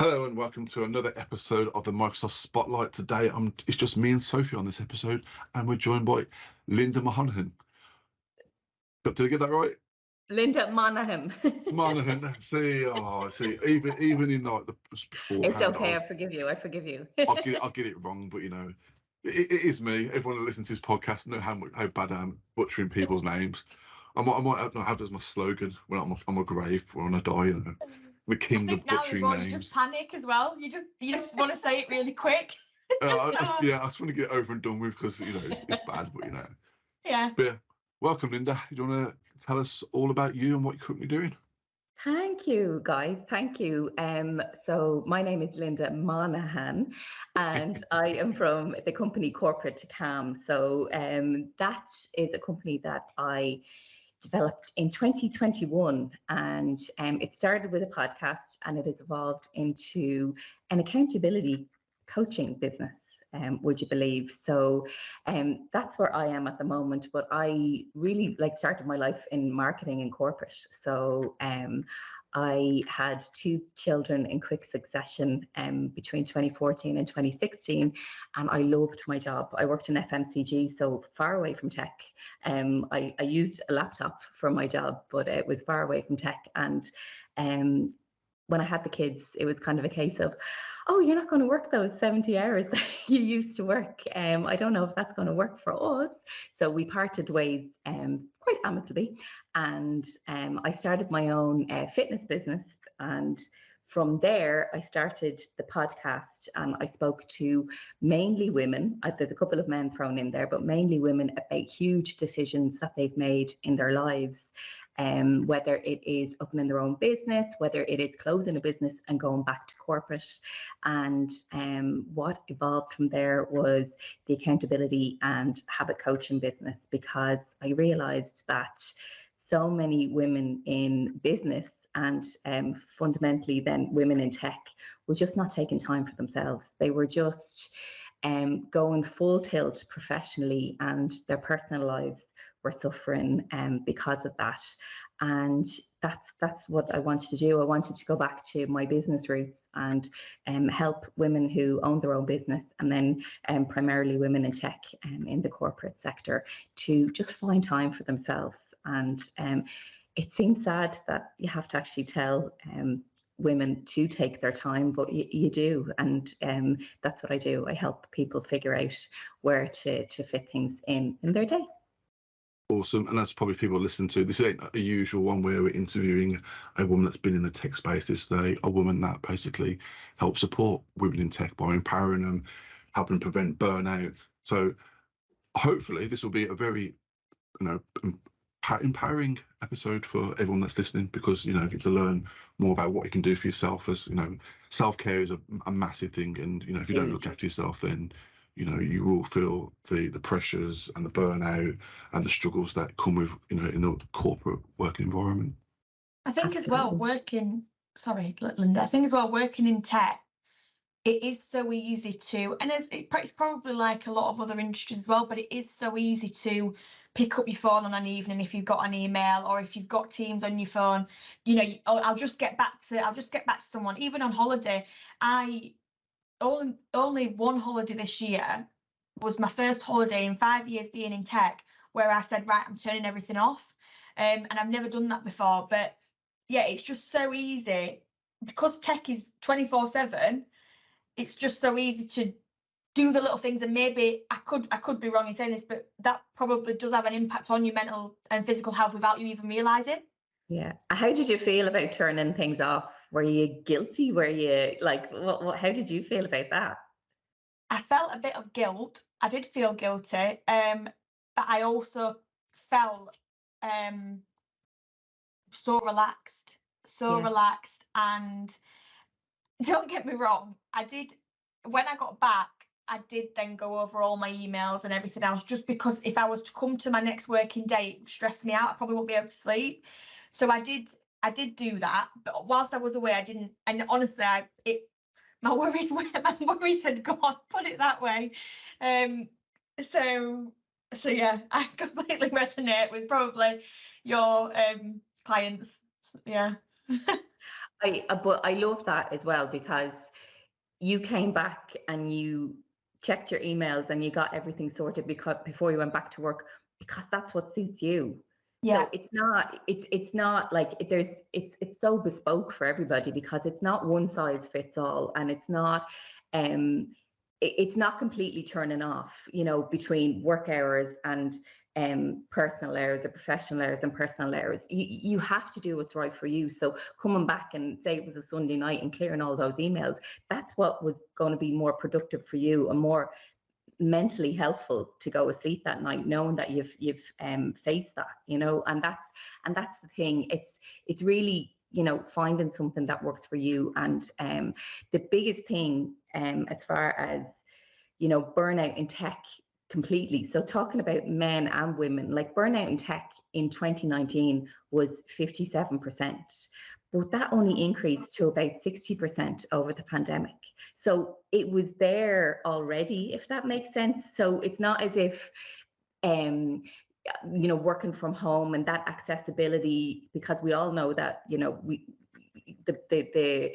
Hello and welcome to another episode of the Microsoft Spotlight. Today, it's just me and Sophie on this episode, and we're joined by Linda Monahan. Did I get that right? Linda Monahan. Monahan. See, even in like the beforehand, it's okay. I forgive you. I'll get it wrong, but you know, it is me. Everyone that listens to this podcast know how bad I am butchering people's names. I might have as my slogan when I'm on my grave when I die. You know. The king of butchering names. You just panic as well. You just want to say it really quick. I just want to get it over and done with because you know it's bad, but you know. Yeah. But welcome, Linda. You want to tell us all about you and what you're currently doing? Thank you, guys. Thank you. So my name is Linda Monahan, and I am from the company Corporate to Calm. So that is a company that I developed in 2021, and it started with a podcast, and it has evolved into an accountability coaching business, would you believe? So that's where I am at the moment, but I really started my life in marketing and corporate. So I had two children in quick succession between 2014 and 2016, and I loved my job. I worked in FMCG, so far away from tech. I used a laptop for my job, but it was far away from tech. And when I had the kids, it was kind of a case of, oh, you're not going to work those 70 hours that you used to work. I don't know if that's going to work for us. So we parted ways quite amicably. And I started my own fitness business. And from there, I started the podcast, and I spoke to mainly women. There's a couple of men thrown in there, but mainly women about huge decisions that they've made in their lives. Whether it is opening their own business, whether it is closing a business and going back to corporate. And what evolved from there was the accountability and habit coaching business, because I realized that so many women in business and fundamentally then women in tech were just not taking time for themselves. They were just going full tilt professionally, and their personal lives were suffering because of that. And that's what I wanted to do. I wanted to go back to my business roots and help women who own their own business, and then primarily women in tech in the corporate sector, to just find time for themselves. And it seems sad that you have to actually tell women to take their time, but you do. And that's what I do. I help people figure out where to fit things in their day. Awesome. And that's probably people listen to. This ain't a usual one where we're interviewing a woman that's been in the tech space. This is a woman that basically helps support women in tech by empowering them, helping prevent burnout. So hopefully this will be a very, empowering episode for everyone that's listening, because you get to learn more about what you can do for yourself. As self-care is a massive thing, and if you don't look after yourself, then you will feel the pressures and the burnout and the struggles that come with in the corporate working environment. I think as well working in tech, it is so easy to, and it's probably like a lot of other industries as well, but it is so easy to pick up your phone on an evening if you've got an email, or if you've got Teams on your phone. I'll just get back to someone. Even on holiday, I only one holiday this year was my first holiday in 5 years being in tech, where I said, right, I'm turning everything off. And I've never done that before. But yeah, it's just so easy because tech is 24/7. It's just so easy to do the little things. And maybe I could be wrong in saying this, but that probably does have an impact on your mental and physical health without you even realizing. Yeah. How did you feel about turning things off? Were you guilty? Were you how did you feel about that? I felt a bit of guilt. I did feel guilty. But I also felt so relaxed. And don't get me wrong, when I got back, I did then go over all my emails and everything else, just because if I was to come to my next working day, it would stress me out. I probably won't be able to sleep. So I did do that, but whilst I was away, I didn't. And honestly, my worries had gone. Put it that way. So yeah, I completely resonate with probably your clients. Yeah. But I love that as well, because you came back and you checked your emails and you got everything sorted before you went back to work, because that's what suits you. Yeah. So it's not like it's so bespoke for everybody, because it's not one size fits all, and it's not completely turning off, between work hours and personal hours, or professional hours and personal hours. You have to do what's right for you. So coming back and say it was a Sunday night and clearing all those emails, that's what was going to be more productive for you and more mentally helpful to go to sleep that night, knowing that you've faced that, and that's the thing. It's really, finding something that works for you. And the biggest thing, as far as burnout in tech completely. So talking about men and women, like burnout in tech in 2019 was 57%, but that only increased to about 60% over the pandemic. So it was there already, if that makes sense. So it's not as if, working from home and that accessibility, because we all know that, the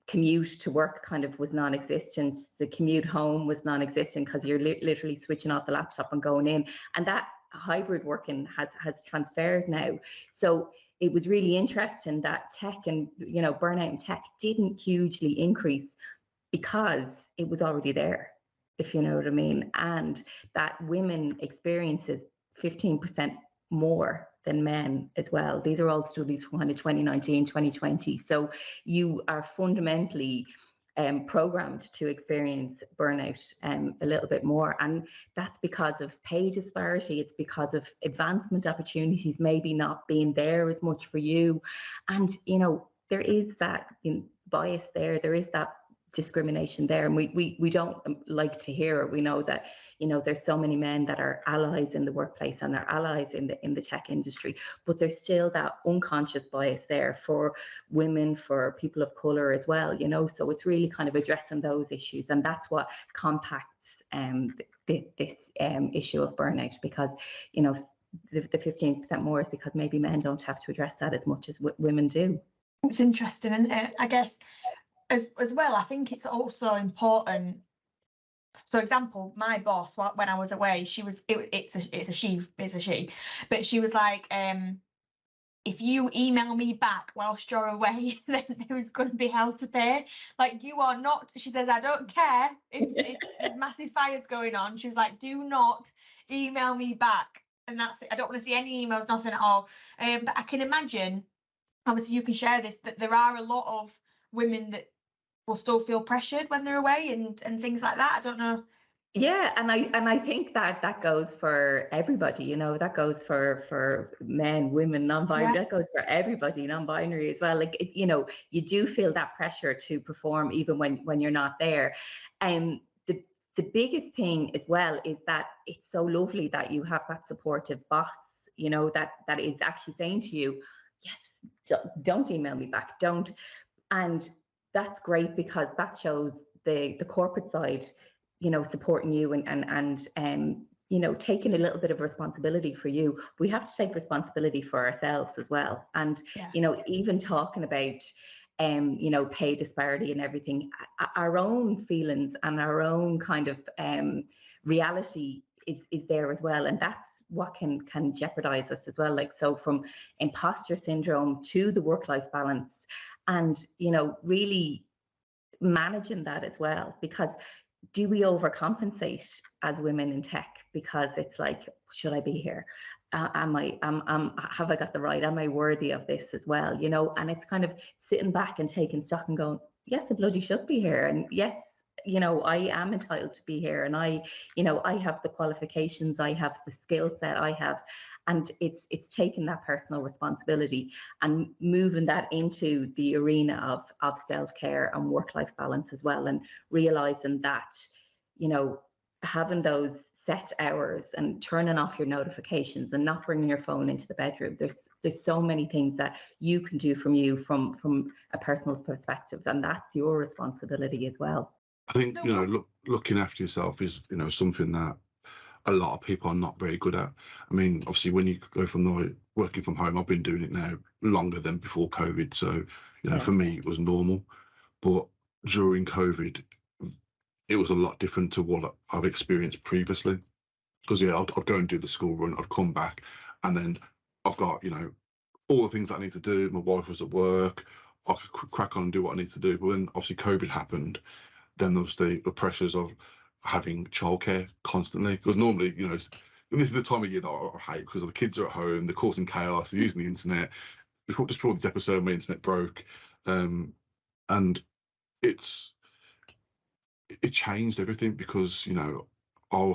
commute to work kind of was non-existent. The commute home was non-existent, because you're literally switching off the laptop and going in, and that hybrid working has transferred now. So it was really interesting that tech and burnout in tech didn't hugely increase, because it was already there, if you know what I mean, and that women experiences 15% more than men as well. These are all studies from 2019, 2020. So you are fundamentally programmed to experience burnout a little bit more. And that's because of pay disparity. It's because of advancement opportunities maybe not being there as much for you. And, there is that bias there. There is that discrimination there, and we don't like to hear it. We know that there's so many men that are allies in the workplace and they're allies in the tech industry, but there's still that unconscious bias there for women, for people of color as well, so it's really kind of addressing those issues, and that's what compacts this issue of burnout, because the 15% more is because maybe men don't have to address that as much as women do. It's interesting, and I guess as well, I think it's also important. So, example, my boss, when I was away, it's a she, but she was like, if you email me back whilst you're away, then there's going to be hell to pay. Like, you are not, she says, I don't care if there's massive fires going on. She was like, do not email me back. And that's it. I don't want to see any emails, nothing at all. But I can imagine, obviously you can share this, that there are a lot of women that will still feel pressured when they're away and things like that. I don't know. Yeah, and I think that goes for everybody, that goes for men, women, non-binary, that goes for everybody, non-binary as well. Like, you do feel that pressure to perform even when you're not there. The biggest thing as well is that it's so lovely that you have that supportive boss, that is actually saying to you, yes, don't email me back, don't. And that's great, because that shows the corporate side, supporting you and taking a little bit of responsibility for you. We have to take responsibility for ourselves as well. And, even talking about, pay disparity and everything, our own feelings and our own kind of reality is there as well. And that's what can jeopardize us as well. Like, so from imposter syndrome to the work-life balance, and really managing that as well, because do we overcompensate as women in tech? Because it's like, should I be here? Have I got the right? Am I worthy of this as well? And it's kind of sitting back and taking stock and going, yes, I bloody should be here, and yes, I am entitled to be here, and I have the qualifications, I have the skill set, I have. And it's taking that personal responsibility and moving that into the arena of self-care and work-life balance as well, and realizing that, having those set hours and turning off your notifications and not bringing your phone into the bedroom. There's so many things that you can do from a personal perspective, and that's your responsibility as well. I think, looking after yourself is, something that a lot of people are not very good at. I mean, obviously, when you go from working from home, I've been doing it now longer than before COVID. So, You know, for me, it was normal. But during COVID, it was a lot different to what I've experienced previously. Because, yeah, I'd go and do the school run, I'd come back, and then I've got, you know, all the things that I need to do. My wife was at work. I could crack on and do what I need to do. But when obviously COVID happened, then there was the pressures of having childcare constantly. Because normally, you know, this is the time of year that I hate, because the kids are at home, they're causing chaos, they're using the internet. Just before this episode, my internet broke, and it changed everything, because, you know,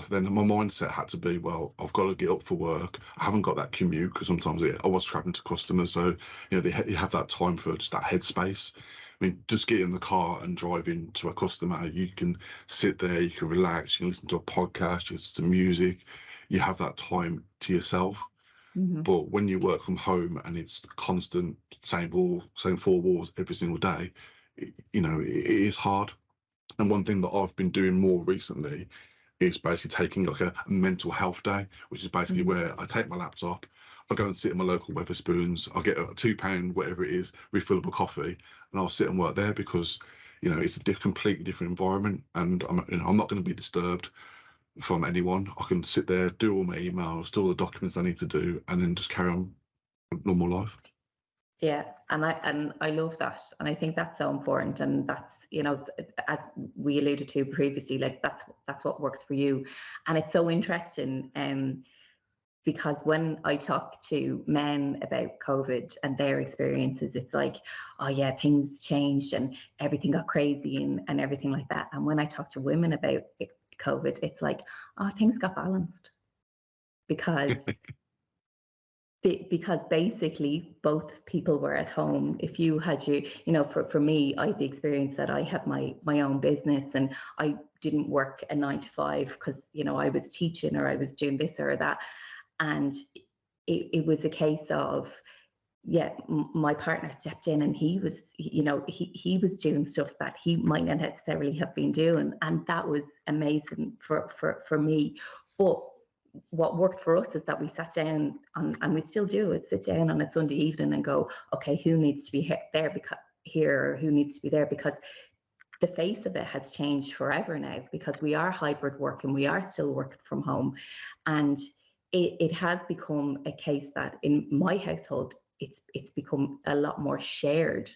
then my mindset had to be, well, I've got to get up for work. I haven't got that commute, because sometimes I was traveling to customers, so, you know, you have that time for just that headspace. I mean, just get in the car and drive into a customer, you can sit there, you can relax, you can listen to a podcast, you listen to music, you have that time to yourself. But when you work from home and it's constant same four walls every single day, you know, it is hard. And one thing that I've been doing more recently is basically taking like a mental health day, which is basically where I take my laptop, I go and sit in my local Wetherspoons, I'll get a £2, whatever it is, refillable coffee, and I'll sit and work there, because, you know, it's a completely different environment, and I'm not going to be disturbed from anyone. I can sit there, do all my emails, do all the documents I need to do, and then just carry on with normal life. Yeah, and I love that, and I think that's so important, and that's, you know, as we alluded to previously, like that's what works for you. And it's so interesting, because when I talk to men about COVID and their experiences, it's like, oh yeah, things changed and everything got crazy and everything like that. And when I talk to women about COVID, it's like, oh, things got balanced, because because basically both people were at home. If you had you know, for me, I had the experience that I had my own business, and I didn't work a 9 to 5, because, you know, I was teaching or I was doing this or that. And it was a case of, yeah, my partner stepped in, and he was, you know, he was doing stuff that he might not necessarily have been doing, and that was amazing for me. But what worked for us is that we sat down and we still do, is sit down on a Sunday evening and go, okay, who needs to be there, because here, or who needs to be there, because the face of it has changed forever now, because we are hybrid work and we are still working from home. And it has become a case that in my household, it's become a lot more shared,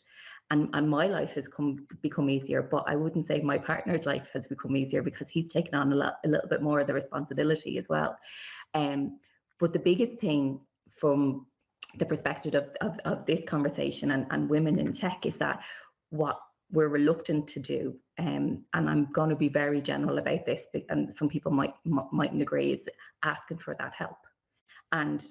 and my life has become easier. But I wouldn't say my partner's life has become easier, because he's taken on a little bit more of the responsibility as well. But the biggest thing from the perspective of this conversation and women in tech is that what we're reluctant to do, and I'm going to be very general about this, and some people mightn't agree, is asking for that help. And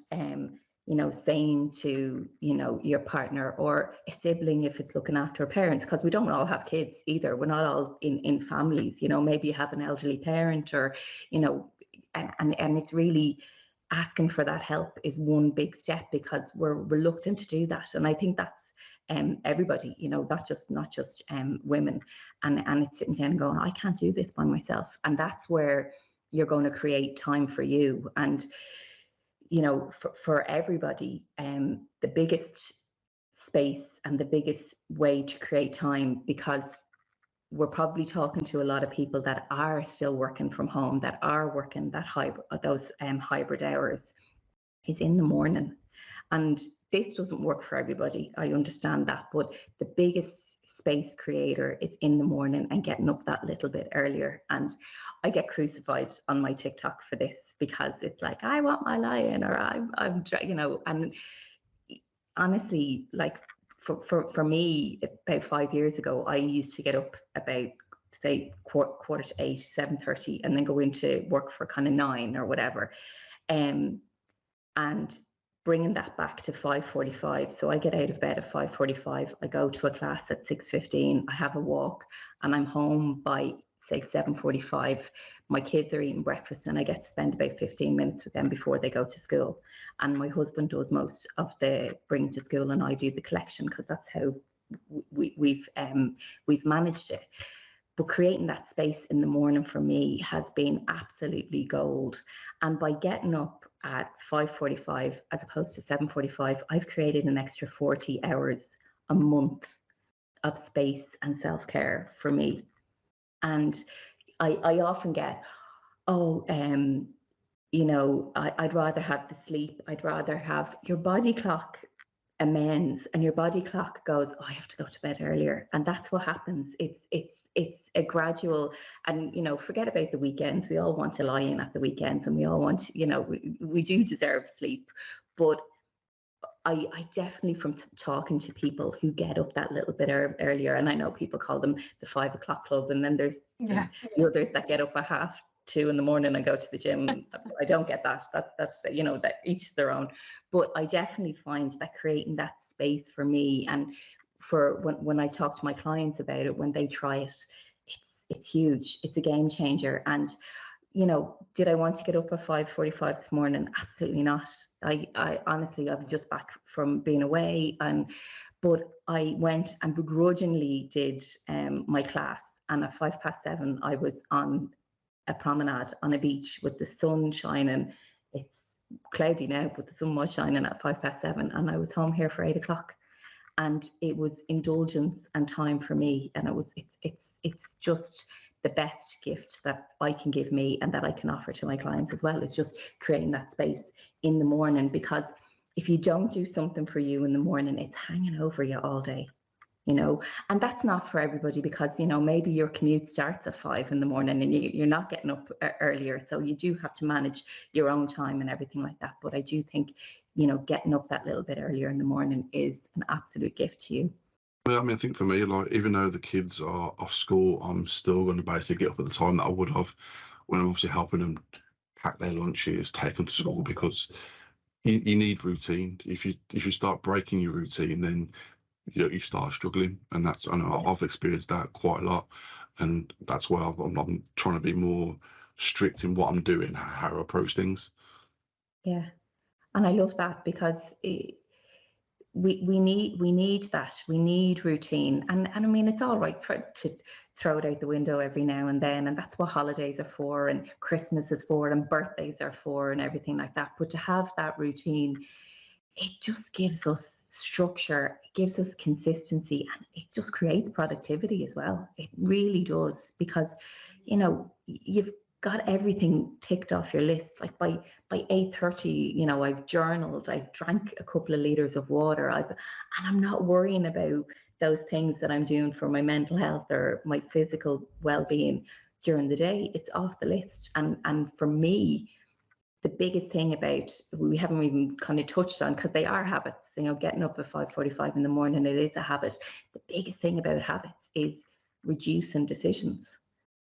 you know, saying to, you know, your partner or a sibling, if it's looking after parents, because we don't all have kids either, we're not all in families, you know, maybe you have an elderly parent, or, you know, and it's really asking for that help is one big step, because we're reluctant to do that. And I think that's everybody, you know, not just women, and it's sitting down and going, I can't do this by myself. And that's where you're going to create time for you. And, you know, for everybody, the biggest space and the biggest way to create time, because we're probably talking to a lot of people that are still working from home, that are working that hybrid hours, is in the morning. And this doesn't work for everybody, I understand that, but the biggest space creator is in the morning and getting up that little bit earlier. And I get crucified on my TikTok for this, because it's like, I want my lion, or I'm you know. And honestly, like for me, about 5 years ago, I used to get up about, say, quarter to 8, 7:30, and then go into work for kind of 9 or whatever. And bringing that back to 5:45. So I get out of bed at 5:45. I go to a class at 6:15. I have a walk, and I'm home by, say, 7:45. My kids are eating breakfast, and I get to spend about 15 minutes with them before they go to school. And my husband does most of the bringing to school, and I do the collection, because that's how we've managed it. But creating that space in the morning for me has been absolutely gold. And by getting up at 5:45 as opposed to 7:45, I've created an extra 40 hours a month of space and self-care for me. And I often get, oh, I'd rather have the sleep. I'd rather have your body clock amends, and your body clock goes, oh, I have to go to bed earlier. And that's what happens. It's a gradual, and forget about the weekends. We all want to lie in at the weekends, and we all want, we do deserve sleep. But I definitely, from talking to people who get up that little bit earlier, and I know people call them the 5 o'clock club, and then there's the others that get up at 2:30 in the morning and go to the gym. I don't get that. That's that each their own. But I definitely find that creating that space for me, and for when I talk to my clients about it, when they try it, it's huge. It's a game changer. And did I want to get up at 5:45 this morning? Absolutely not. I honestly, I'm just back from being away, but I went and begrudgingly did my class, and at 7:05 I was on a promenade on a beach with the sun shining. It's cloudy now, but the sun was shining at 7:05, and I was home here for 8 o'clock. And it was indulgence and time for me, and it's just the best gift that I can give me and that I can offer to my clients as well. It's just creating that space in the morning, because if you don't do something for you in the morning, it's hanging over you all day, and that's not for everybody, because maybe your commute starts at 5 in the morning and you're not getting up earlier, so you do have to manage your own time and everything like that. But I do think getting up that little bit earlier in the morning is an absolute gift to you. Well, I mean, I think for me, like, even though the kids are off school, I'm still going to basically get up at the time that I would have when I'm obviously helping them pack their lunches, take them to school, because you need routine. If you start breaking your routine, then you start struggling, and I know I've experienced that quite a lot, and that's why I'm trying to be more strict in what I'm doing, how I approach things. Yeah, and I love that, because we need that. We need routine, and I mean, it's all right to throw it out the window every now and then, and that's what holidays are for, and Christmas is for, and birthdays are for, and everything like that. But to have that routine, it just gives us structure, it gives us consistency, and it just creates productivity as well. It really does, because you've got everything ticked off your list. Like by 8:30, I've journaled, I've drank a couple of liters of water, and I'm not worrying about those things that I'm doing for my mental health or my physical well-being during the day. It's off the list. And for me, the biggest thing we haven't even kind of touched on, because they are habits, getting up at 5:45 in the morning, it is a habit. The biggest thing about habits is reducing decisions.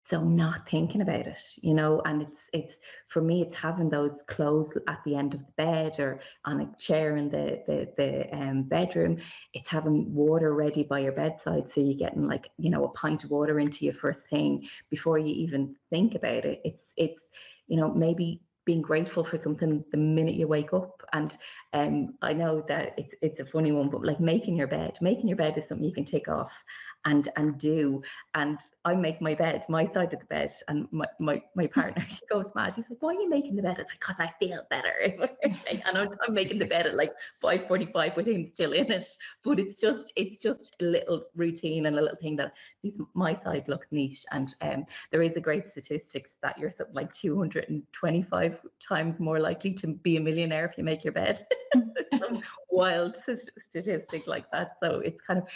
So not thinking about it, and it's for me, it's having those clothes at the end of the bed or on a chair in the bedroom. It's having water ready by your bedside, so you're getting a pint of water into you first thing before you even think about it. It's maybe being grateful for something the minute you wake up. And I know that it's a funny one, but like making your bed is something you can take off and do. And I make my bed, my side of the bed, and my partner, he goes mad. He's like, why are you making the bed? It's like, because I feel better. And I'm making the bed at like 5:45 with him still in it. But it's just a little routine and a little thing that at least my side looks neat. And there is a great statistics that you're something like 225 times more likely to be a millionaire if you make your bed. Some wild statistic like that. So it's kind of,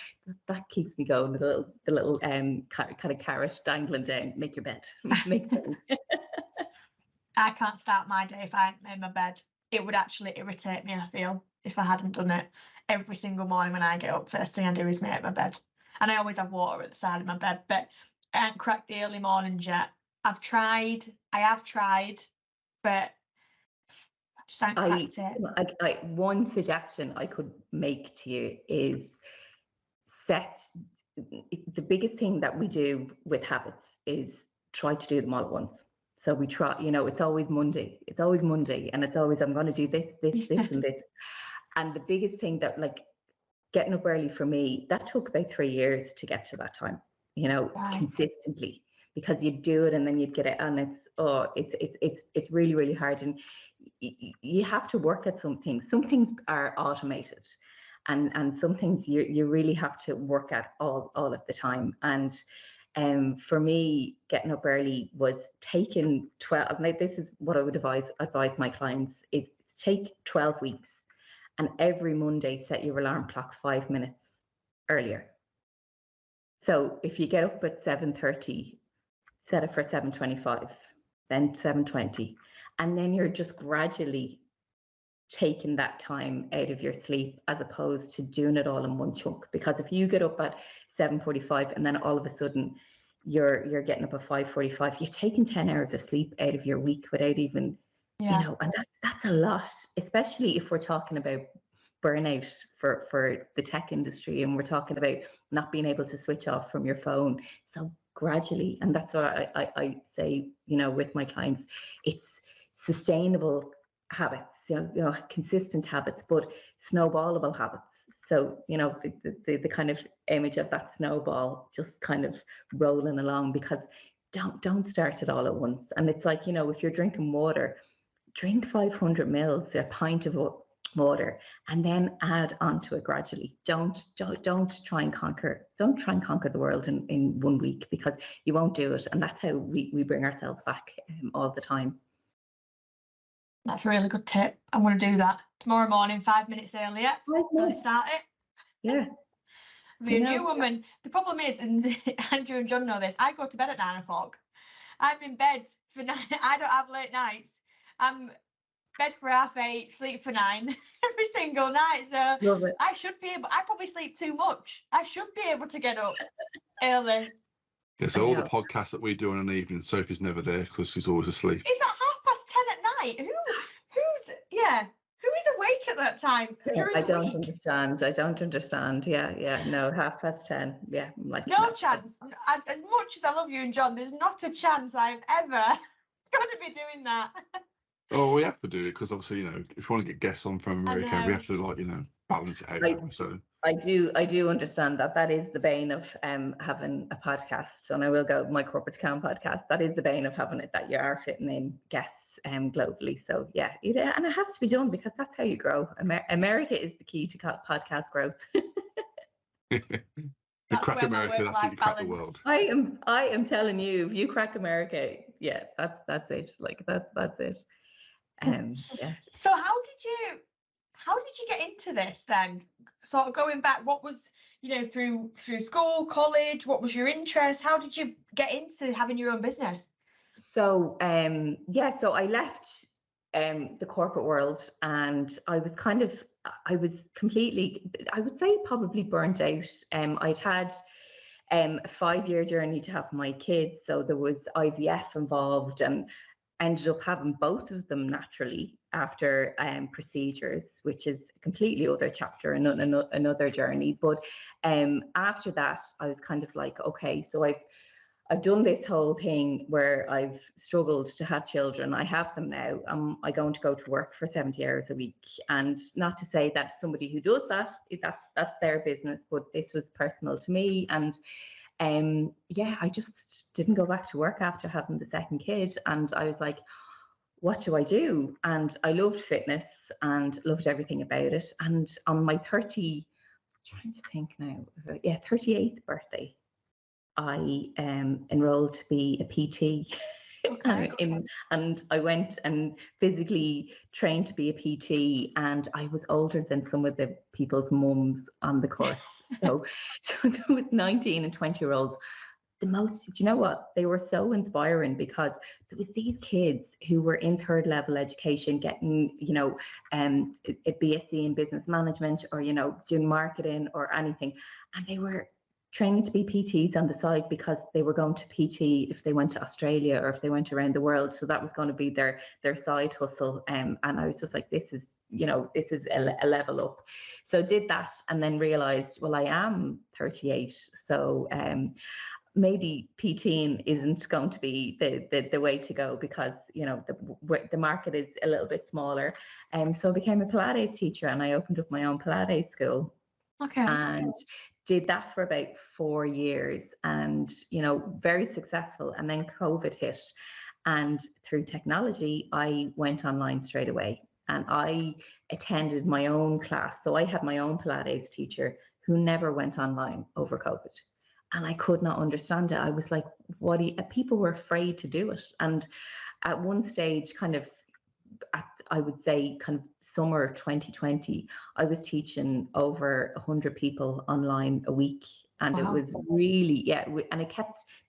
that keeps me going. The little kind of carrot dangling down. Make your bed. Make bed. I can't start my day if I hadn't made my bed. It would actually irritate me, I feel, if I hadn't done it. Every single morning when I get up, first thing I do is make my bed. And I always have water at the side of my bed, but I haven't cracked the early mornings yet. I have tried, but I just haven't cracked it. One suggestion I could make to you is the biggest thing that we do with habits is try to do them all at once. So we try, it's always Monday, and it's always, I'm going to do this, and this. And the biggest thing that, like, getting up early for me, that took about 3 years to get to that time, Wow. consistently, because you'd do it and then you'd get it, and it's really, really hard. And you have to work at some things. Some things are automated, and some things you really have to work at all of the time. And for me, getting up early was taking 12. Now, this is what I would advise my clients: is take 12 weeks, and every Monday set your alarm clock 5 minutes earlier. So if you get up at 7:30, set it for 7:25, then 7:20, and then you're just gradually taking that time out of your sleep, as opposed to doing it all in one chunk. Because if you get up at 7:45 and then all of a sudden you're getting up at 5:45, you're taking 10 hours of sleep out of your week without even, you know, and that's a lot, especially if we're talking about burnout for the tech industry, and we're talking about not being able to switch off from your phone. So gradually, and that's what I say, you know, with my clients, it's sustainable habits, you know, consistent habits, but snowballable habits. So, you know, the kind of image of that snowball just kind of rolling along, because don't start it all at once. And it's like, you know, if you're drinking water, drink 500 mils, a pint of water, and then add onto it gradually. Don't try and conquer the world in 1 week, because you won't do it. And that's how we bring ourselves back all the time. That's a really good tip. I'm going to do that tomorrow morning, 5 minutes earlier. I'm going to start it. Yeah. Be a new woman. The problem is, and Andrew and John know this, I go to bed at 9 o'clock. I'm in bed for 9. I don't have late nights. I'm bed for 8:30, sleep for 9 every single night. So I should be able, I probably sleep too much. I should be able to get up early. Yeah, so all the podcasts that we do on an evening, Sophie's never there because she's always asleep. It's at 10:30 at night. Who is awake at that time? I don't understand. Yeah. No, 10:30. Yeah, I'm like, no chance. As much as I love you and John, there's not a chance I'm ever going to be doing that. Oh, we have to do it because obviously, you know, if you want to get guests on from America, we have to, like, you know, balance it out. So I do understand that. That is the bane of having a podcast, and I will go my Corporate to Calm podcast. That is the bane of having it, that you are fitting in guests globally. So yeah, and it has to be done, because that's how you grow. America is the key to podcast growth. You crack America, that's it. You crack the world. I am telling you, if you crack America, yeah, that's it. Like that's it. Yeah. So how did you get into this then? Sort of going back, what was, you know, through school, college, what was your interest? How did you get into having your own business? So so I left the corporate world, and I was completely, I would say, probably burnt out. I'd had a 5-year journey to have my kids, so there was IVF involved, and ended up having both of them naturally after procedures, which is a completely other chapter and another journey. But after that, I was kind of like, okay, so I've done this whole thing where I've struggled to have children. I have them now. I'm going to go to work for 70 hours a week. And not to say that somebody who does that's their business, but this was personal to me. And I just didn't go back to work after having the second kid. And I was like, what do I do? And I loved fitness and loved everything about it. And on my 38th birthday, I enrolled to be a PT. Okay. And I went and physically trained to be a PT, and I was older than some of the people's mums on the course. So there was 19 and 20-year-olds. Do you know what? They were so inspiring, because there was these kids who were in third level education getting, you know, a BSc in business management, or, you know, doing marketing or anything. And they were training to be PTs on the side, because they were going to PT if they went to Australia or if they went around the world. So that was going to be their side hustle. And I was just like, this is a level up. So did that, and then realized, well, I am 38. So maybe PTing isn't going to be the way to go, because, you know, the market is a little bit smaller. So I became a Pilates teacher, and I opened up my own Pilates school. Okay. And did that for about 4 years, and, you know, very successful. And then COVID hit, and through technology, I went online straight away. and I attended my own class. So I had my own Pilates teacher who never went online over COVID. And I could not understand it. I was like, people were afraid to do it. And at one stage, I would say kind of summer of 2020, I was teaching over 100 people online a week. And It was really, and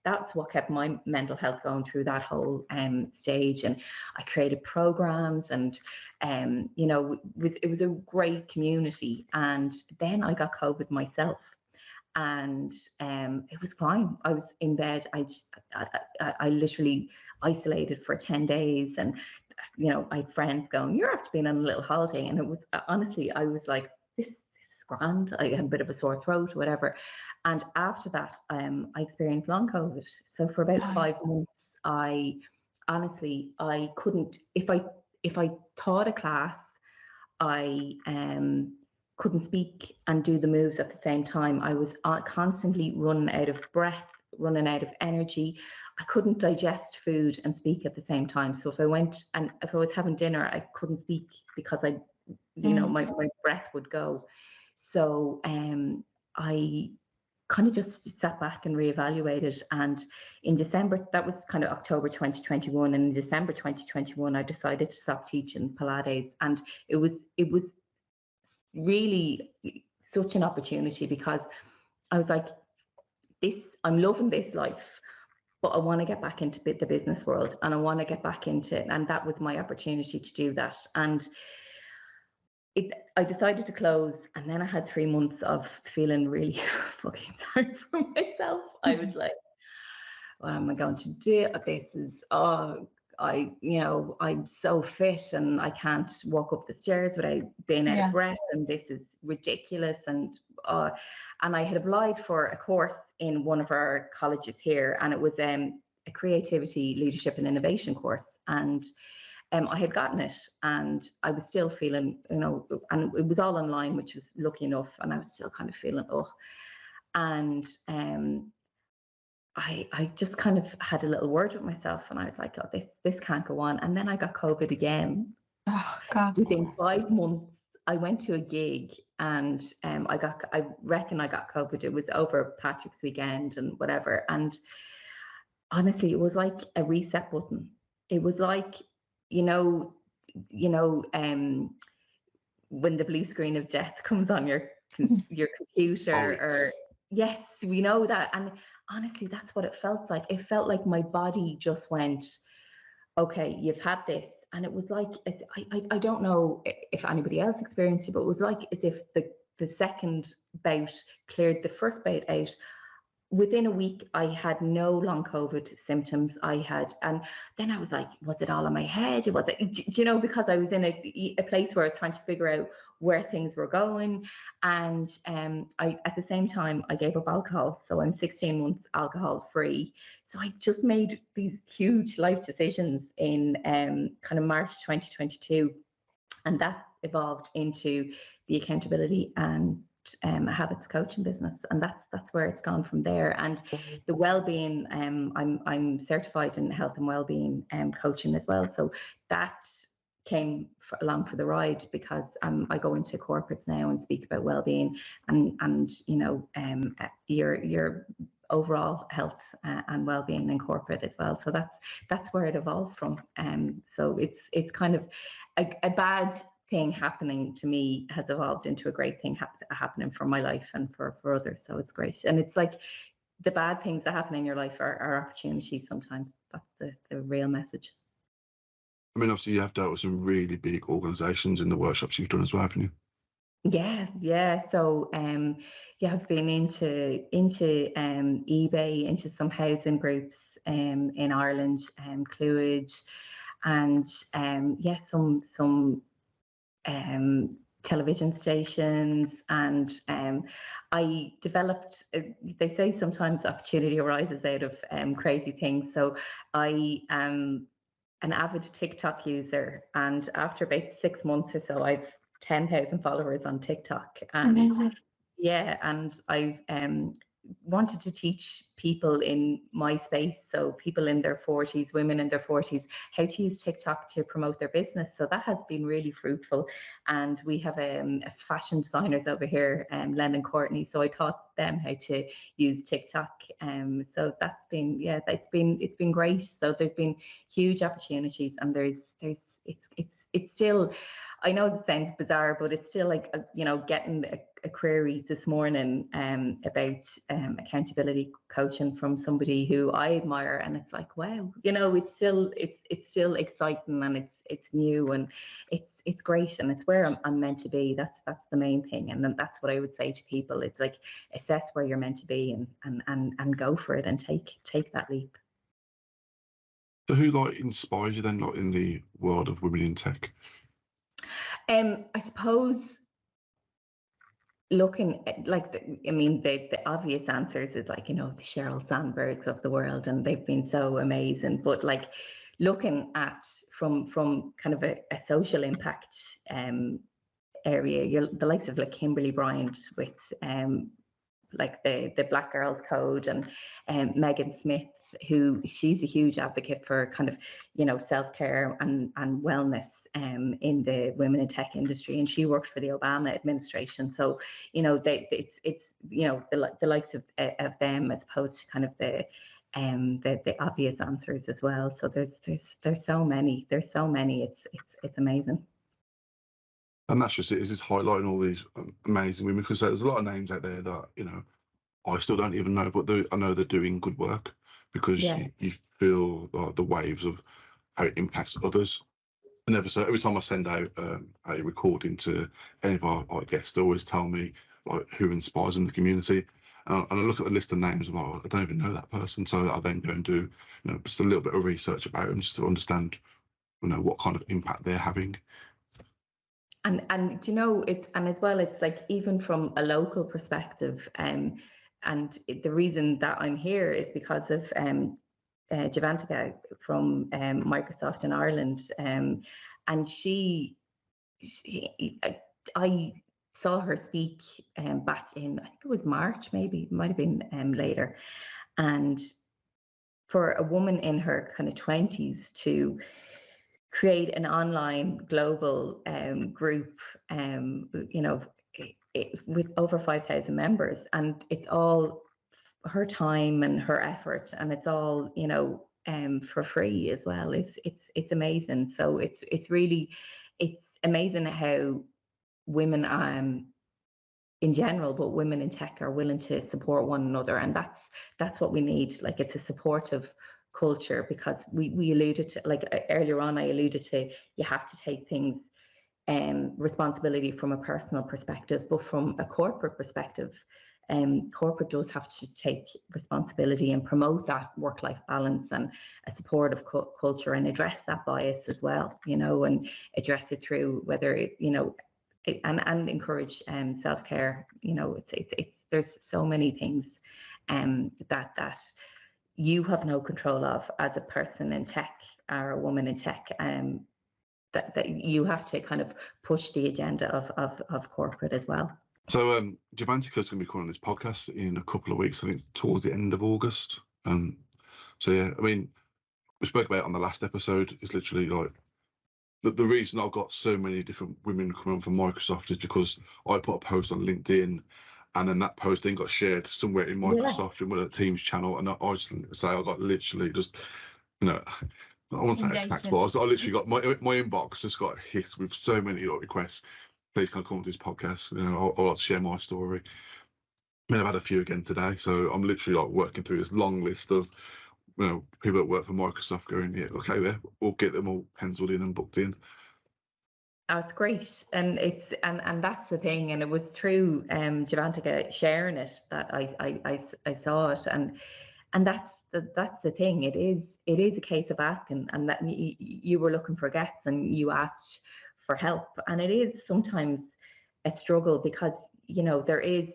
that's what kept my mental health going through that whole stage. And I created programs, and it was a great community. And then I got COVID myself, and it was fine. I was in bed. I literally isolated for 10 days, and I had friends going, "You're after being on a little holiday," and it was honestly, I was like, "This is grand." I had a bit of a sore throat or whatever, and after that, I experienced long COVID. So for about 5 months, I couldn't. If I taught a class, I couldn't speak and do the moves at the same time. I was constantly running out of breath, running out of energy. I couldn't digest food and speak at the same time. So if I was having dinner, I couldn't speak because my breath would go. So I kind of just sat back and reevaluated. And in December, that was kind of October 2021. And in December 2021, I decided to stop teaching Pilates. And it was really such an opportunity, because I was like, I'm loving this life, but I want to get back into the business world, and I want to get back into it. And that was my opportunity to do that. And I decided to close, and then I had 3 months of feeling really fucking sorry for myself. I was like, what am I going to do? This is, I'm so fit and I can't walk up the stairs without being out of breath, and this is ridiculous. And I had applied for a course in one of our colleges here, and it was a creativity, leadership and innovation course. And I had gotten it, and I was still feeling, and it was all online, which was lucky enough, and I was still kind of feeling, and I just kind of had a little word with myself, and I was like, oh, this can't go on. And then I got COVID again. Oh God! Within 5 months, I went to a gig, and I reckon I got COVID. It was over Patrick's weekend and whatever. And honestly, it was like a reset button. It was like, when the blue screen of death comes on your computer, or yes, we know that. And honestly, that's what it felt like. It felt like my body just went, okay, you've had this. And it was like, I don't know if anybody else experienced it, but it was like as if the second bout cleared the first bout out. Within a week, I had no long COVID symptoms. And then I was like, was it all in my head? Was it, because I was in a place where I was trying to figure out where things were going. And at the same time, I gave up alcohol. So I'm 16 months alcohol free. So I just made these huge life decisions in kind of March 2022. And that evolved into the accountability and habits coaching business, and that's where it's gone from there. And the well-being, I'm certified in health and well-being coaching as well, so that came along for the ride, because I go into corporates now and speak about well-being and your overall health and well-being in corporate as well. So that's where it evolved from. So it's kind of a bad thing happening to me has evolved into a great thing happening for my life and for others. So it's great. And it's like the bad things that happen in your life are opportunities sometimes. That's the real message. I mean, obviously you have dealt with some really big organizations in the workshops you've done as well, haven't you? Yeah. So I've been into eBay, into some housing groups in Ireland, Clúid, and some television stations. And I developed, they say sometimes opportunity arises out of crazy things. So I am an avid TikTok user, and after about 6 months or so, I've 10,000 followers on TikTok. And amazing. Yeah, and I've wanted to teach people in my space, so people in their 40s, women in their 40s, how to use TikTok to promote their business. So that has been really fruitful. And we have a fashion designers over here, Len and Courtney. So I taught them how to use TikTok. So that's been, yeah, it's been great. So there's been huge opportunities, and it's still, I know it sounds bizarre, but it's still like, getting a query this morning about accountability coaching from somebody who I admire, and it's like, wow, it's still exciting, and it's new, and it's great, and it's where I'm meant to be. That's the main thing, and then that's what I would say to people. It's like, assess where you're meant to be, and go for it, and take that leap. So who inspires you then, in the world of women in tech? I suppose looking at the obvious answers is the Sheryl Sandbergs of the world, and they've been so amazing. But looking at from kind of a social impact area, the likes of Kimberly Bryant with the Black Girls Code, and Megan Smith, who she's a huge advocate for kind of self-care and wellness in the women in tech industry, and she worked for the Obama administration. So it's the likes of them, as opposed to kind of the obvious answers as well. So there's so many. It's amazing. And that's just it. Is just highlighting all these amazing women, because there's a lot of names out there that I still don't even know, but I know they're doing good work, because you feel the waves of how it impacts others. And every time I send out a recording to any of our guests, they always tell me who inspires in the community. And I look at the list of names, and I don't even know that person. So I then go and do just a little bit of research about them, just to understand what kind of impact they're having. And it's, and as well, it's even from a local perspective, and the reason that I'm here is because of Javantika from Microsoft in Ireland, and I saw her speak back in, I think it was March, maybe it might have been later, and for a woman in her kind of 20s to create an online global group, with over 5,000 members, and it's all her time and her effort, and it's all for free as well. It's amazing. So it's really amazing how women in general, but women in tech, are willing to support one another, and that's what we need. It's a supportive culture, because we alluded to, earlier on, I alluded to, you have to take things responsibility from a personal perspective, but from a corporate perspective, corporate does have to take responsibility and promote that work-life balance and a supportive culture, and address that bias as well, and address it through whether and encourage self-care. There's so many things that you have no control of as a person in tech, or a woman in tech, that you have to kind of push the agenda of corporate as well. So Javantika's going to be coming on this podcast in a couple of weeks, I think towards the end of August. So yeah, I mean, we spoke about it on the last episode. It's literally the reason I've got so many different women coming on from Microsoft is because I put a post on LinkedIn, and then that post then got shared somewhere in Microsoft in one of the Teams channel, and I just say I got literally just I won't say attacked, but I literally got my inbox just got hit with so many requests. Please can I come to this podcast? I'll share my story. I mean, I've had a few again today, so I'm literally working through this long list of people that work for Microsoft, going, yeah, okay, there, we'll get them all penciled in and booked in. Oh, it's great, and and that's the thing, and it was through Javantika sharing it that I saw it, and that's the thing. It is a case of asking, and that you were looking for guests and you asked for help, and it is sometimes a struggle, because there is,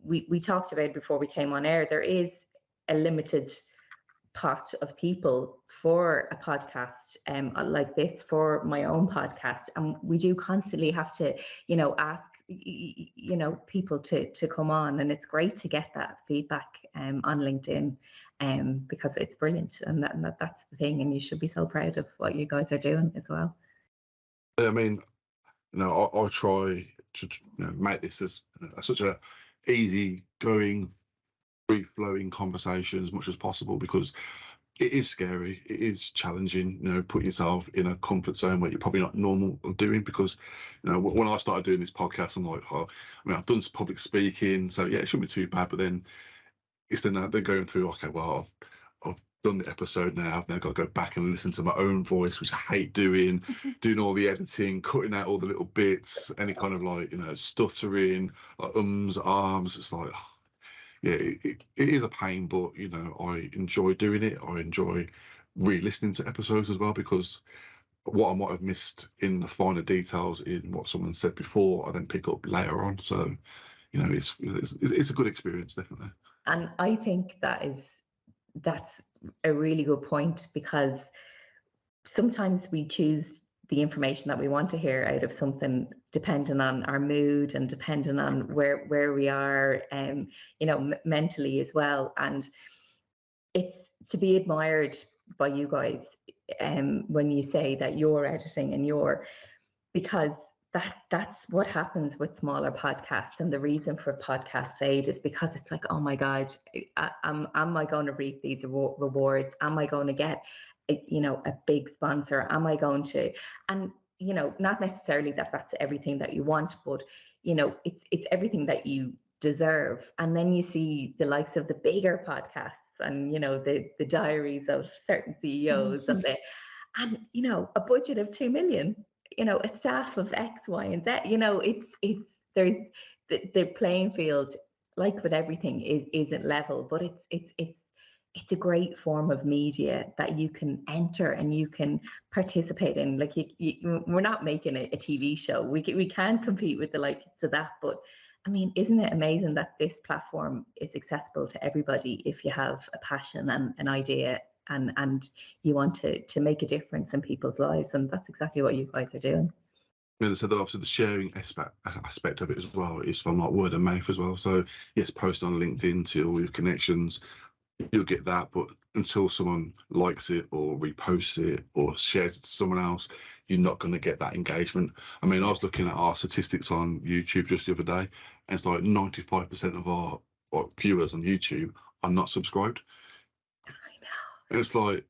we talked about it before we came on air, there is a limited pot of people for a podcast like this, for my own podcast, and we do constantly have to ask you know, people to come on, and it's great to get that feedback on LinkedIn, because it's brilliant, and that's the thing, and you should be so proud of what you guys are doing as well. I mean, you know, I try to make this as such a easy going, free flowing conversation as much as possible, because it is scary, it is challenging, you know, putting yourself in a comfort zone where you're probably not normal of doing. Because, you know, when I started doing this podcast, I'm like, oh, I mean, I've done some public speaking, so yeah, it shouldn't be too bad. But then it's then they're going through, okay, well, I've done the episode now, I've now got to go back and listen to my own voice, which I hate doing, doing all the editing, cutting out all the little bits, any kind of like, you know, stuttering, like arms. It's like, yeah, it is a pain, but, you know, I enjoy doing it. I enjoy re-listening to episodes as well, because what I might have missed in the finer details in what someone said before, I then pick up later on. So, you know, it's a good experience, definitely. And I think that's a really good point, because sometimes we choose the information that we want to hear out of something depending on our mood and depending on where we are, you know, mentally as well. And it's to be admired by you guys, when you say that you're editing and because that's what happens with smaller podcasts. And the reason for podcast fade is because it's like, oh my God, am I going to reap these rewards? Am I going to get, you know, a big sponsor? Am I going to, and, you know, not necessarily that's everything that you want, but, you know, it's everything that you deserve. And then you see the likes of the bigger podcasts, and, you know, the diaries of certain CEOs and, you know, a budget of 2 million, you know, a staff of X, Y, and Z. You know, it's there's the playing field, like with everything, isn't level, but it's a great form of media that you can enter and you can participate in. Like, we're not making a TV show. We can compete with the likes of that, but I mean, isn't it amazing that this platform is accessible to everybody if you have a passion and an idea, and you want to make a difference in people's lives? And that's exactly what you guys are doing. And so obviously the sharing aspect of it as well is from like word of mouth as well. So yes, post on LinkedIn to all your connections, you'll get that, but until someone likes it or reposts it or shares it to someone else, you're not going to get that engagement. I mean, I was looking at our statistics on YouTube just the other day, and it's like 95% of our viewers on YouTube are not subscribed. I know. And it's like,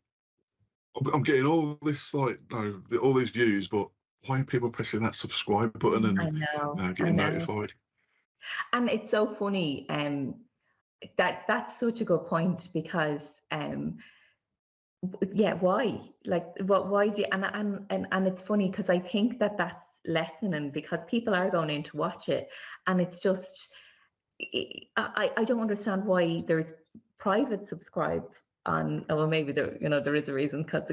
I'm getting all this, like, you know, all these views, but why are people pressing that subscribe button and I know, you know, getting notified? And it's so funny. That's such a good point, because yeah, why? Like, why do you, and it's funny, because I think that's lessening, because people are going in to watch it, and it's just, I don't understand why there's private subscribe on. Well, maybe there, you know, there is a reason, because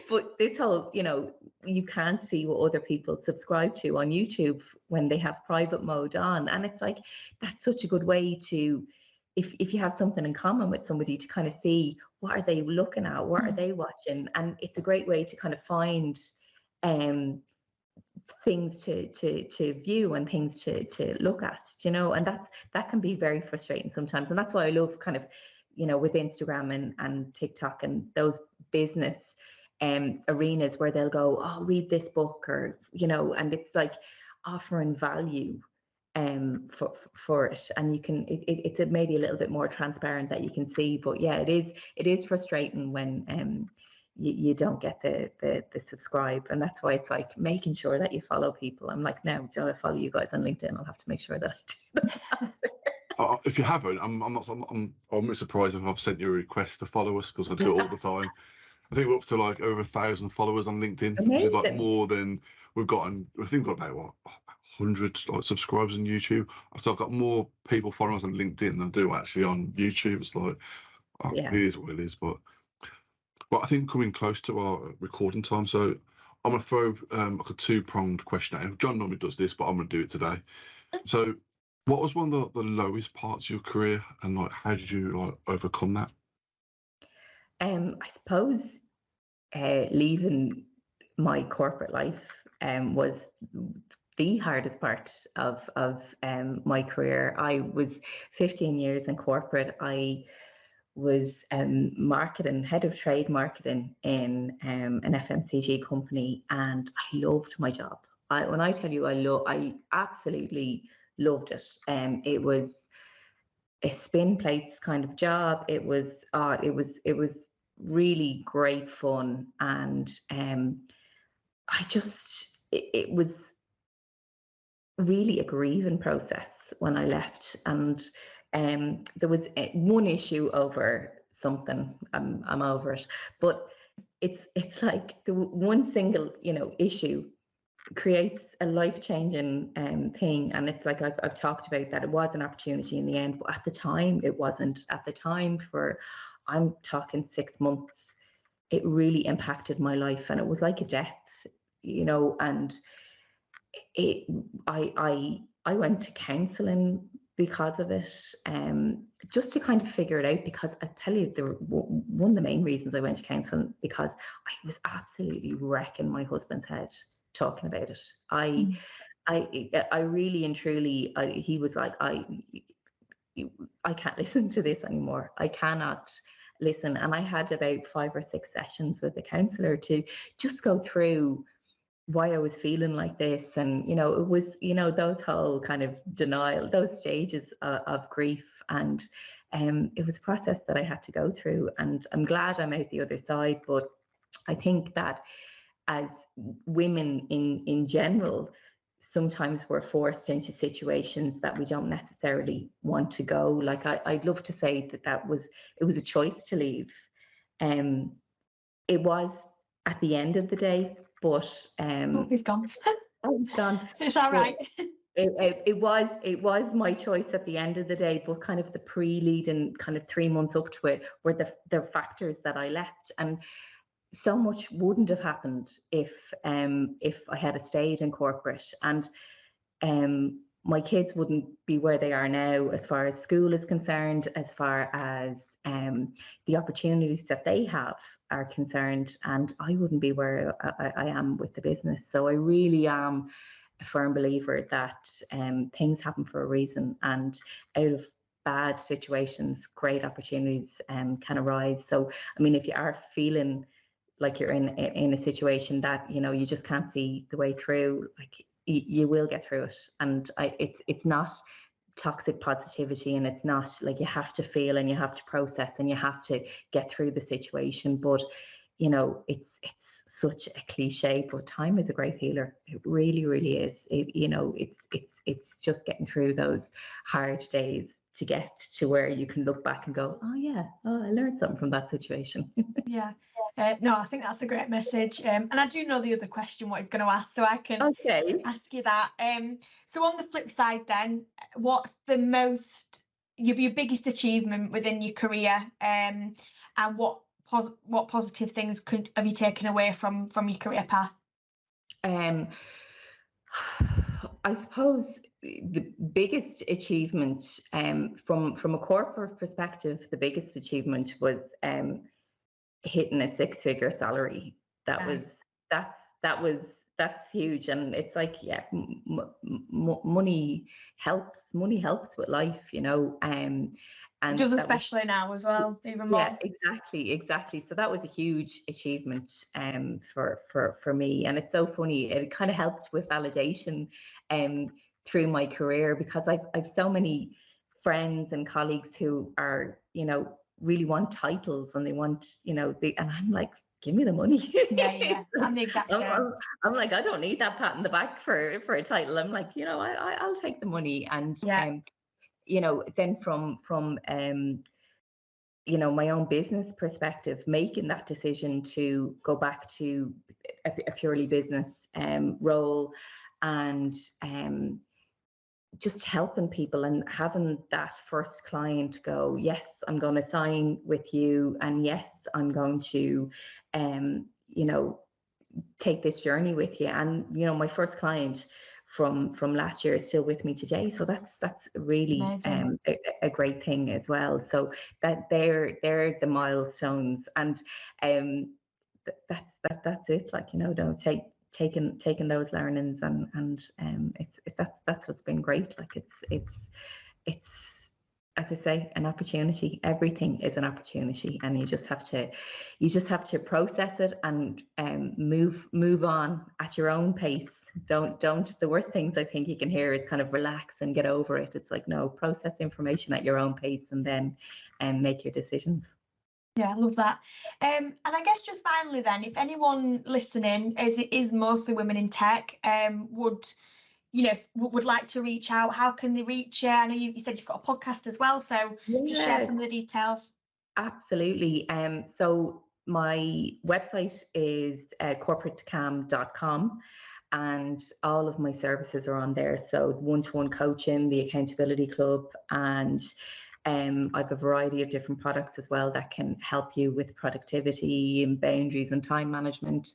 but this whole, you know, you can't see what other people subscribe to on YouTube when they have private mode on, and it's like, that's such a good way to, if you have something in common with somebody, to kind of see what are they looking at, what are they watching, and it's a great way to kind of find things to view and things to look at, you know. And that can be very frustrating sometimes, and that's why I love kind of, you know, with Instagram and TikTok and those business arenas where they'll go, oh, read this book, or, you know, and it's like offering value for it, and you can, it's maybe a little bit more transparent that you can see. But yeah, it is frustrating when you don't get the subscribe, and that's why it's like making sure that you follow people. I'm like, now, do I follow you guys on LinkedIn? I'll have to make sure that I do. If you haven't, I'm surprised if I've sent you a request to follow us, because I do it all the time. I think we're up to like over 1,000 followers on LinkedIn, Amazing. which is like more than we've gotten. I think we've got about 100 like subscribers on YouTube. So I've got more people following us on LinkedIn than I do actually on YouTube. It's like, Yeah. It is what it is. But I think coming close to our recording time, so I'm gonna throw like a two-pronged question out. John normally does this, but I'm gonna do it today. So, what was one of the lowest parts of your career, and like how did you like overcome that? I suppose leaving my corporate life was the hardest part of my career. I was 15 years in corporate. I was marketing, head of trade marketing in an FMCG company, and I loved my job. When I tell you I absolutely loved it. It was a spin plates kind of job. It was really great fun, and it was really a grieving process when I left, and there was one issue over something. I'm over it, but it's like the one single issue creates a life-changing thing. And it's like I've talked about that it was an opportunity in the end, but at the time it wasn't. At the time, for I'm talking 6 months, it really impacted my life, and it was like a death, and it I went to counselling because of it, just to kind of figure it out. Because I tell you, one of the main reasons I went to counselling, because I was absolutely wrecking my husband's head talking about it. I really and truly, he was like, I can't listen to this anymore. I cannot listen. And I had about 5 or 6 sessions with the counsellor to just go through why I was feeling like this. And, it was, those whole kind of denial, those stages of grief. And it was a process that I had to go through. And I'm glad I'm out the other side. But I think that as women in general, sometimes we're forced into situations that we don't necessarily want to go. Like I'd love to say that it was a choice to leave. It was at the end of the day, but he's gone. Oh, he's gone. It's all right. It was my choice at the end of the day, but kind of the pre-leading kind of 3 months up to it were the factors that I left. And so much wouldn't have happened if I had stayed in corporate, and my kids wouldn't be where they are now as far as school is concerned, as far as the opportunities that they have are concerned, and I wouldn't be where I am with the business. So I really am a firm believer that things happen for a reason, and out of bad situations, great opportunities can arise. So, I mean, if you are feeling like you're in a situation that you just can't see the way through, like you will get through it. And it's not toxic positivity, and it's not like you have to feel and you have to process and you have to get through the situation. But it's such a cliche, but time is a great healer. It really, really is. It's just getting through those hard days to get to where you can look back and go, oh yeah, I learned something from that situation. Yeah. No, I think that's a great message. And I do know the other question what he's going to ask, so I can ask you that. So on the flip side then, what's the your biggest achievement within your career, and what positive things have you taken away from your career path? I suppose the biggest achievement from a corporate perspective, the biggest achievement was hitting a 6-figure salary. That's huge. And it's like, yeah, money helps with life, and it does, especially now as well, even more. Yeah, exactly. So that was a huge achievement for me. And it's so funny, it kind of helped with validation through my career, because I've so many friends and colleagues who are really want titles, and they want and I'm like, give me the money. Yeah. I'm the exact same. I'm like, I don't need that pat in the back for a title. I'm like, I'll take the money. And then from my own business perspective, making that decision to go back to a purely business role, and just helping people and having that first client go, yes, I'm going to sign with you, and yes, I'm going to take this journey with you. And my first client from last year is still with me today, so that's really a great thing as well. So that they're the milestones, and that's it. Like, don't taken those learnings, and that's what's been great. Like it's as I say, an opportunity. Everything is an opportunity, and you just have to process it and move on at your own pace. Don't the worst things I think you can hear is kind of relax and get over it. It's like, no, process information at your own pace and then make your decisions. Yeah, I love that. And I guess just finally then, if anyone listening, as it is mostly women in tech, would like to reach out, how can they reach you? I know you said you've got a podcast as well, so just share some of the details. Absolutely. So my website is corporatecam.com, and all of my services are on there. So one-to-one coaching, the accountability club, and I have a variety of different products as well that can help you with productivity and boundaries and time management.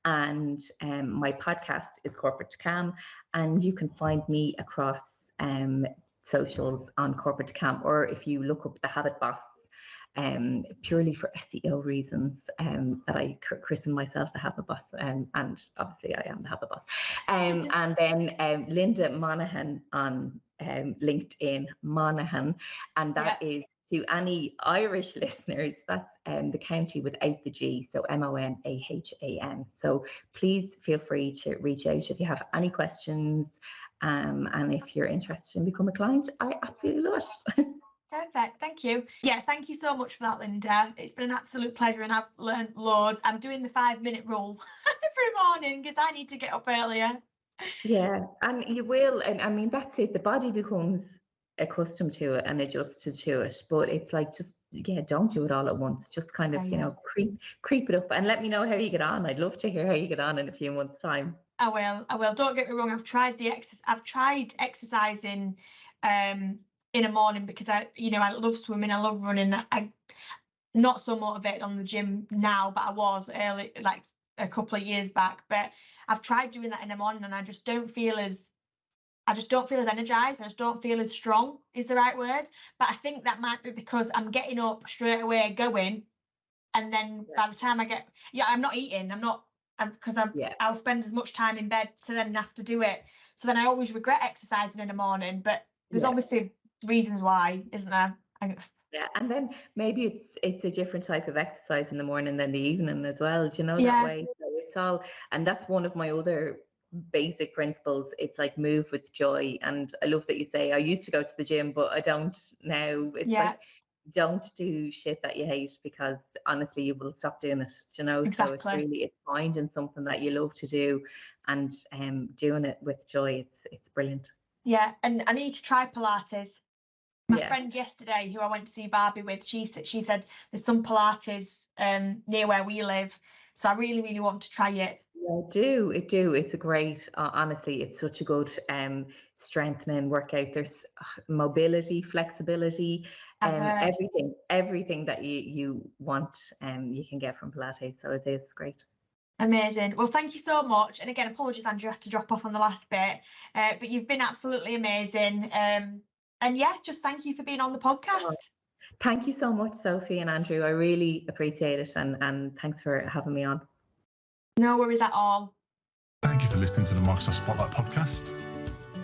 And my podcast is Corporate to Cam, and you can find me across socials on Corporate to Cam, or if you look up The Habit Boss, purely for SEO reasons, that I christen myself The Habit Boss, and obviously I am The Habit Boss. And then Linda Monahan on LinkedIn, Monahan, and that is to any Irish listeners, that's the county without the G, so Monahan. So please feel free to reach out if you have any questions, and if you're interested in becoming a client. I absolutely love it. Perfect, thank you. Yeah, thank you so much for that, Linda. It's been an absolute pleasure, and I've learned loads. I'm doing the 5-minute rule every morning because I need to get up earlier. Yeah, and you will, and I mean, that's it. The body becomes accustomed to it and adjusted to it, but it's like, just don't do it all at once. Just kind of creep it up, and let me know how you get on. I'd love to hear how you get on in a few months' time. I will. Don't get me wrong, I've tried exercising in the morning because I love swimming, I love running. I'm not so motivated on the gym now, but I was early, like a couple of years back. But I've tried doing that in the morning, and I just don't feel as energized. I just don't feel as strong is the right word. But I think that might be because I'm getting up straight away, going, and then by the time I get, I'm not eating. I'll spend as much time in bed to then have to do it. So then I always regret exercising in the morning. But there's obviously reasons why, isn't there? Yeah, and then maybe it's a different type of exercise in the morning than the evening as well. Do you know that way? So it's all, and that's one of my other basic principles. It's like move with joy. And I love that you say, I used to go to the gym, but I don't now. It's like, don't do shit that you hate, because honestly you will stop doing it, you know. Exactly. So it's finding something that you love to do and doing it with joy. It's brilliant. Yeah, and I need to try Pilates. My friend yesterday, who I went to see Barbie with, she said there's some Pilates near where we live, so I really, really want to try it. Yeah, do. It's a great, honestly, it's such a good strengthening workout. There's mobility, flexibility, everything that you want, you can get from Pilates. So it is great. Amazing. Well, thank you so much. And again, apologies, Andrew, I had to drop off on the last bit, but you've been absolutely amazing. And just thank you for being on the podcast. Thank you so much, Sophie and Andrew. I really appreciate it, and thanks for having me on. No worries at all. Thank you for listening to the Microsoft Spotlight podcast.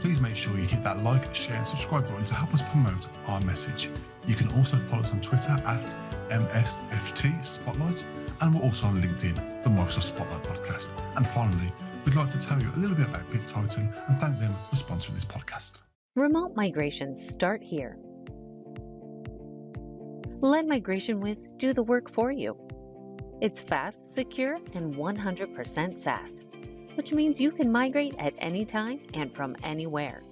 Please make sure you hit that like, share and subscribe button to help us promote our message. You can also follow us on Twitter at MSFT Spotlight, and we're also on LinkedIn, the Microsoft Spotlight podcast. And finally, we'd like to tell you a little bit about BitTitan and thank them for sponsoring this podcast. Remote migrations start here. Let Migration Wiz do the work for you. It's fast, secure, and 100% SaaS, which means you can migrate at any time and from anywhere.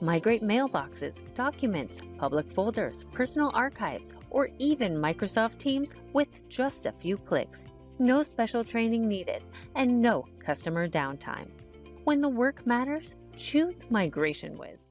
Migrate mailboxes, documents, public folders, personal archives, or even Microsoft Teams with just a few clicks. No special training needed and no customer downtime. When the work matters, choose Migration Wiz.